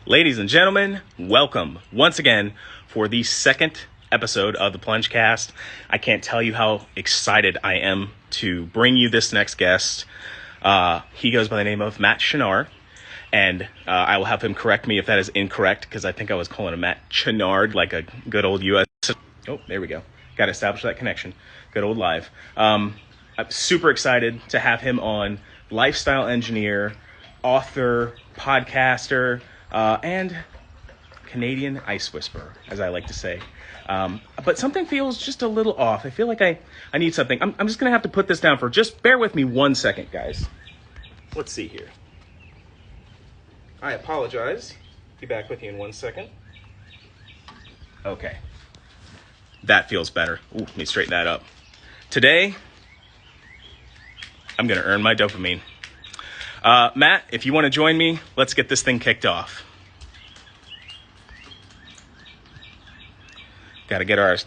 Ladies and gentlemen, welcome once again for the second episode of the PlungeCast. I can't tell you how excited I am to bring you this next guest. He goes by the name of Matt Chenard, and I will have him correct me if that is incorrect, because I think I was calling him Matt Chenard, like a good old U.S. Oh, there we go. Got to establish that connection. Good old live. I'm super excited to have him on. Lifestyle engineer, author, podcaster, and Canadian ice whisperer, as I like to say. But something feels just a little off. I feel like I need something. I'm just going to have to put this down for just bear with me 1 second, guys. Let's see here. I apologize. Be back with you in 1 second. Okay. That feels better. Ooh, let me straighten that up. Today, I'm going to earn my dopamine. Matt, if you want to join me, let's get this thing kicked off. Got to get our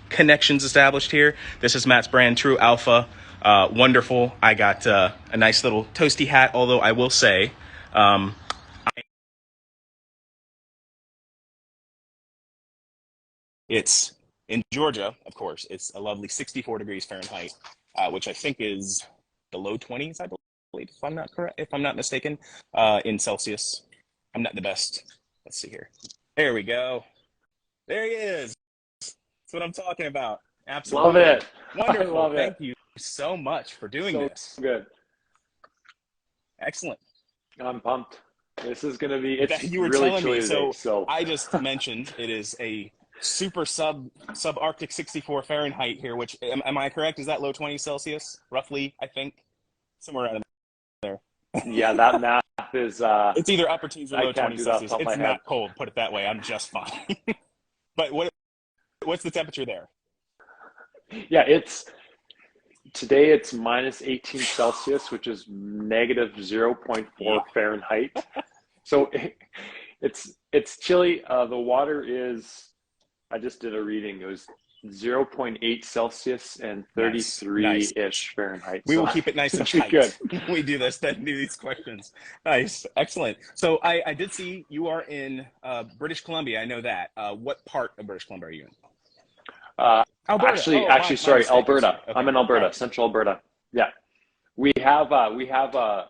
connections established here. This is Matt's brand, True Alpha. Wonderful. I got a nice little toasty hat, although I will say, it's in Georgia, of course. It's a lovely 64 degrees Fahrenheit, which I think is the low 20s, I believe, if I'm not mistaken, in Celsius. I'm not the best. Let's see here. There we go. There he is. That's what I'm talking about. Absolutely. Love it. Wonderful. I love Thank you so much for doing this. Good. Excellent. I'm pumped. This is going to be, it's You were really telling chilly me, today, so I just mentioned it is a super subarctic 64 Fahrenheit here, which, am I correct? Is that low 20 Celsius, roughly, I think? Somewhere around there. Yeah, that math is... it's either upper teens or low 20 Celsius. It's not cold, put it that way. I'm just fine. But what's the temperature there? Yeah, today it's minus 18 Celsius, which is negative 0.4 Fahrenheit. So it's chilly. The water is, I just did a reading. It was 0.8 Celsius and 33-ish Fahrenheit. We will keep it nice and tight. Good. We do these questions. Nice. Excellent. So I did see you are in British Columbia. I know that. What part of British Columbia are you in? Alberta. Actually, sorry, Alberta. Okay. I'm in Alberta, right. Central Alberta. Yeah. We have a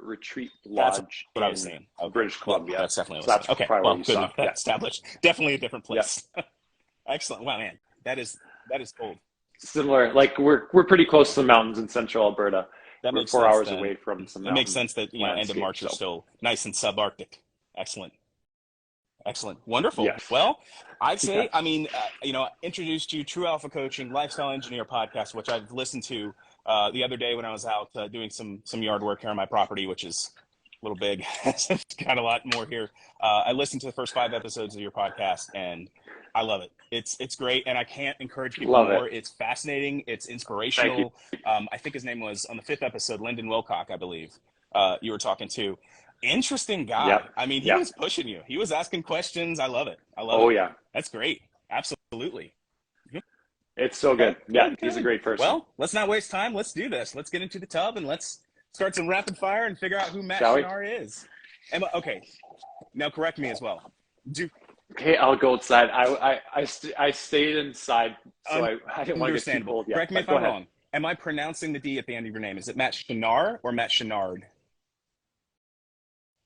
retreat lodge in British Columbia. Well, that's definitely so that's okay. Well, good enough. That's established. Definitely a different place. Yep. Excellent. Wow, man, that is cold. Similar, like we're pretty close to the mountains in Central Alberta. That we're 4 hours away from some. It makes sense that end of March is still nice and subarctic. Excellent. Wonderful. Yes. Well, I'd say, introduced you True Alpha Coaching, Lifestyle Engineer podcast, which I've listened to the other day when I was out doing some yard work here on my property, which is a little big. It's got a lot more here. I listened to the first 5 episodes of your podcast, and I love it. It's great, and I can't encourage people more. It's fascinating. It's inspirational. I think his name was, on the 5th episode, Lyndon Wilcock, I believe, you were talking to. Interesting guy. Yep. I mean, he was pushing you. He was asking questions. I love it. Oh, yeah. That's great. Absolutely. It's so good. Yeah, he's a great person. Well, let's not waste time. Let's do this. Let's get into the tub, and let's start some rapid fire and figure out who Matt Chenard is. Okay. Now, correct me as well. Okay, I'll go outside. I stayed inside, so I didn't want to get too cold. Yeah, correct me if I'm wrong. Am I pronouncing the D at the end of your name? Is it Matt Chenard or Matt Chenard?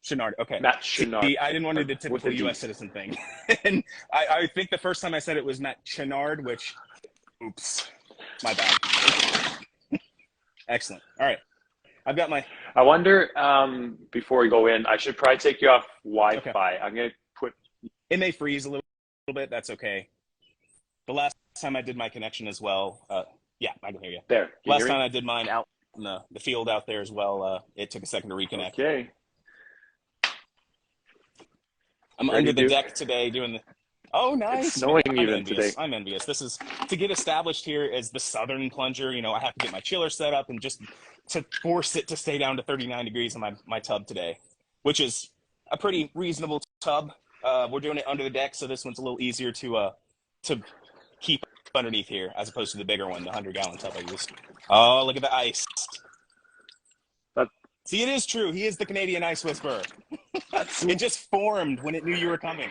Chenard, okay. Matt Chenard. See, I didn't want to do the typical U.S. citizen thing. And I think the first time I said it was Matt Chenard, which, oops, my bad. Excellent. All right. I've got my... I wonder, before we go in, I should probably take you off Wi-Fi. Okay. I'm going to put... It may freeze a little bit. That's okay. The last time I did my connection as well, yeah, I can hear you. There. Last time I did mine out in the field out there as well, it took a second to reconnect. Okay. I'm under the deck today doing the... Oh, nice. It's snowing even today. I'm envious. This is to get established here as the southern plunger. I have to get my chiller set up and just to force it to stay down to 39 degrees in my tub today, which is a pretty reasonable tub. We're doing it under the deck, so this one's a little easier to keep underneath here as opposed to the bigger one, the 100-gallon tub I used. Oh, look at the ice. See, it is true. He is the Canadian ice whisperer. It just formed when it knew you were coming.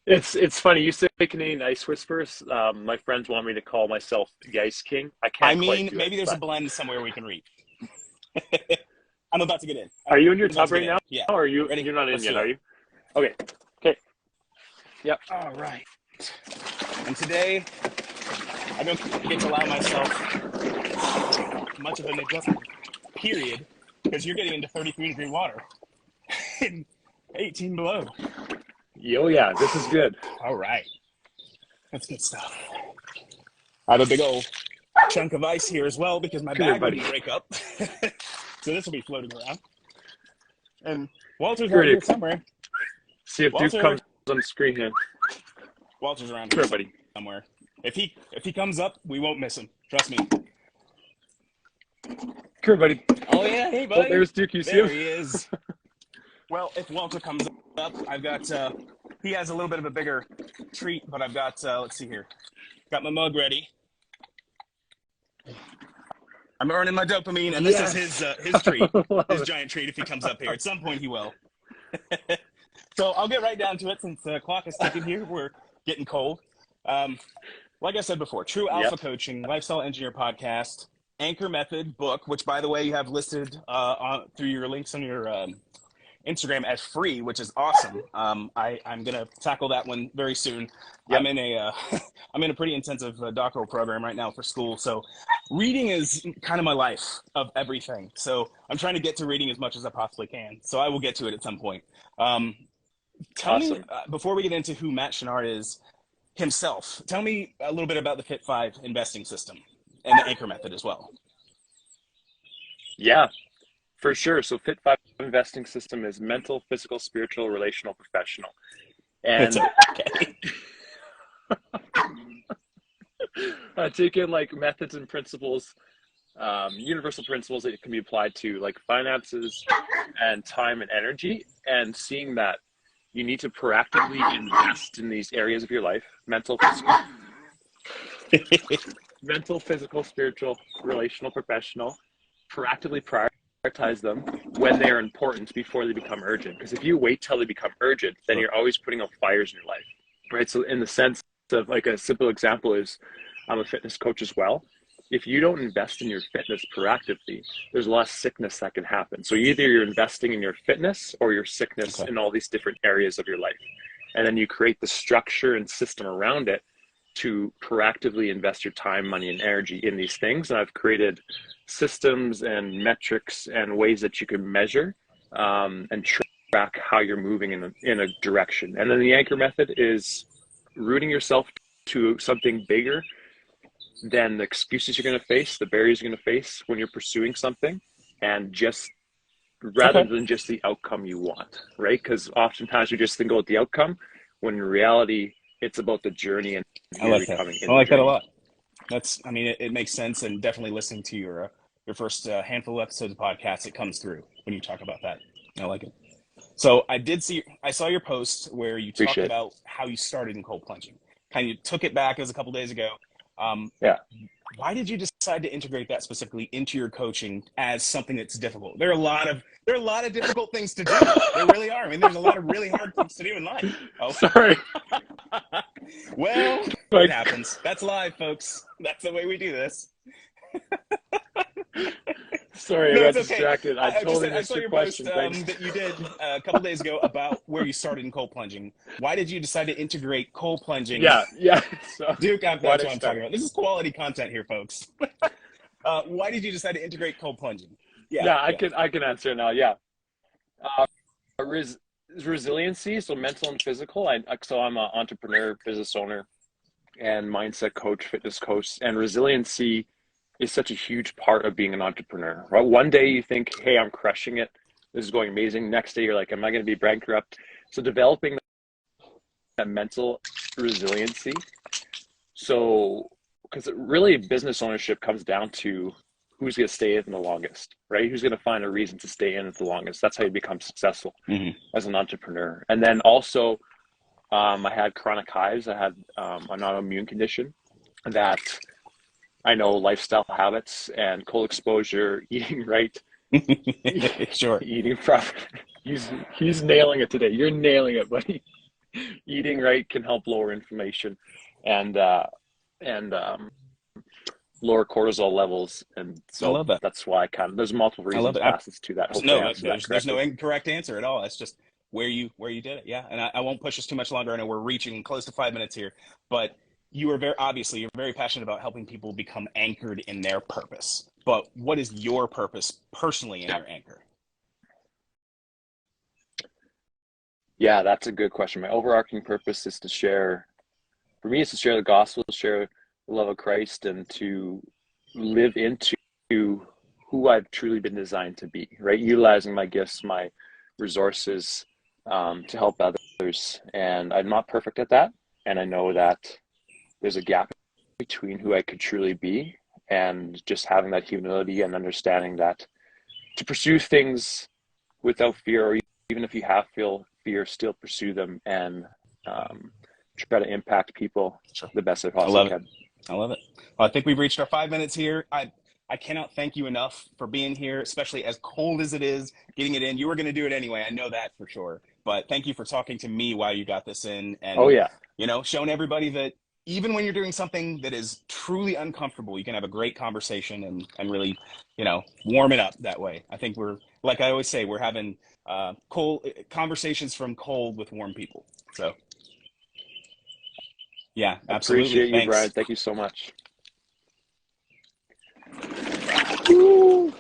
It's funny. You say Canadian Ice Whispers. My friends want me to call myself the Ice King. I I can't quite mean, do it. maybe there's a But blend somewhere we can reach. I'm about to get in. are you in your I'm about tub to right get now? in. Yeah. Or are you? Ready? You're not in Let's yet, do are it. you? Okay. Okay. Yep. All right. And today, I don't get to allow myself much of an adjustment period because you're getting into 33-degree water and 18 below. Yo, yeah. This is good. All right. That's good stuff. I have a big old chunk of ice here as well because my Come here, bag buddy. wouldn't break up. So this will be floating around. And Walter's Here right it here is. somewhere. See if Duke Walter. comes on the screen here. Walter's around Come here here, buddy. somewhere. If he comes up, we won't miss him. Trust me. Come here, buddy. Oh yeah, hey Oh, buddy. there's Duke. You see There him? he is. Well, if Walter comes up, I've got he has a little bit of a bigger treat, but I've got let's see here. Got my mug ready. I'm earning my dopamine, and this is his treat, his giant treat if he comes up here. At some point he will. So I'll get right down to it since the clock is ticking here. We're getting cold. Like I said before, True Alpha Coaching, Lifestyle Engineer Podcast, Anchor Method book, which, by the way, you have listed through your links on your Instagram as free, which is awesome. I'm gonna tackle that one very soon. Yep. I'm in a pretty intensive doctoral program right now for school, so reading is kind of my life of everything. So I'm trying to get to reading as much as I possibly can. So I will get to it at some point. Tell me before we get into who Matt Chenard is himself. Tell me a little bit about the Fit 5 investing system and the Anchor Method as well. Yeah. For sure. So Fit 5 investing system is mental, physical, spiritual, relational, professional. And okay. I take in like methods and principles, universal principles that can be applied to like finances and time and energy, and seeing that you need to proactively invest in these areas of your life, mental, physical, spiritual, relational, professional, proactively prioritize them when they're important before they become urgent. Because if you wait till they become urgent, then you're always putting out fires in your life, right? So in the sense of like a simple example is I'm a fitness coach as well. If you don't invest in your fitness proactively, there's a lot of sickness that can happen. So either you're investing in your fitness or your sickness in all these different areas of your life. And then you create the structure and system around it to proactively invest your time, money, and energy in these things. And I've created systems and metrics and ways that you can measure and track how you're moving in a direction. And then the Anchor Method is rooting yourself to something bigger than the excuses you're going to face, the barriers you're going to face when you're pursuing something, and just rather than just the outcome you want, right? Because oftentimes we just think about the outcome when in reality it's about the journey and I like that. I like that a lot. That's, I mean, it makes sense, and definitely listening to your first handful of episodes of podcasts, it comes through when you talk about that. I like it. So I saw your post where you talked about how you started in cold plunging. Kind of took it back as a couple days ago. Why did you decide to integrate that specifically into your coaching as something that's difficult? There are a lot of difficult things to do. There really are. I mean, there's a lot of really hard things to do in life. Oh, sorry. Well, it happens. That's live, folks. That's the way we do this. Sorry, I got distracted. I totally missed your question. I saw your post that you did a couple days ago about where you started in cold plunging. Why did you decide to integrate cold plunging? Yeah. So, Duke, that's what I'm talking about. This is quality content here, folks. Why did you decide to integrate cold plunging? I can answer now. Yeah. Resiliency, so mental and physical. So I'm an entrepreneur, business owner, and mindset coach, fitness coach, and resiliency is such a huge part of being an entrepreneur, right? One day you think, hey, I'm crushing it. This is going amazing. Next day you're like, am I going to be bankrupt? So developing that mental resiliency. So, because really business ownership comes down to who's going to stay in the longest, right? Who's going to find a reason to stay in the longest. That's how you become successful as an entrepreneur. And then also, I had chronic hives. I had an autoimmune condition that I know lifestyle habits and cold exposure, eating right, Sure. Eating proper. He's nailing it today. You're nailing it, buddy. Eating right can help lower inflammation and and lower cortisol levels, and I so love that. that's why there's multiple I love reasons, it. facets to that. Hopefully, I answered that There's no correctly. incorrect answer at all. It's just where you did it. Yeah, and I won't push us too much longer. I know we're reaching close to 5 minutes here, but you are you're very passionate about helping people become anchored in their purpose. But what is your purpose personally in Yeah, your anchor? yeah, that's a good question. My overarching purpose is to share. For me, it's to share the gospel, to share the love of Christ, and to live into who I've truly been designed to be. Right, utilizing my gifts, my resources, to help others. And I'm not perfect at that, and I know that there's a gap between who I could truly be and just having that humility and understanding that to pursue things without fear, or even if you have fear, still pursue them and try to impact people Sure. the best I I possibly love it. can. I love it. Well, I think we've reached our 5 minutes here. I cannot thank you enough for being here, especially as cold as it is, getting it in. You were going to do it anyway. I know that for sure. But thank you for talking to me while you got this in Oh and, yeah, showing everybody that even when you're doing something that is truly uncomfortable, you can have a great conversation and really, warm it up that way. I think like I always say, we're having cold conversations from cold with warm people. So, yeah, absolutely. appreciate you, Thanks. Brian. Thank you so much. Woo.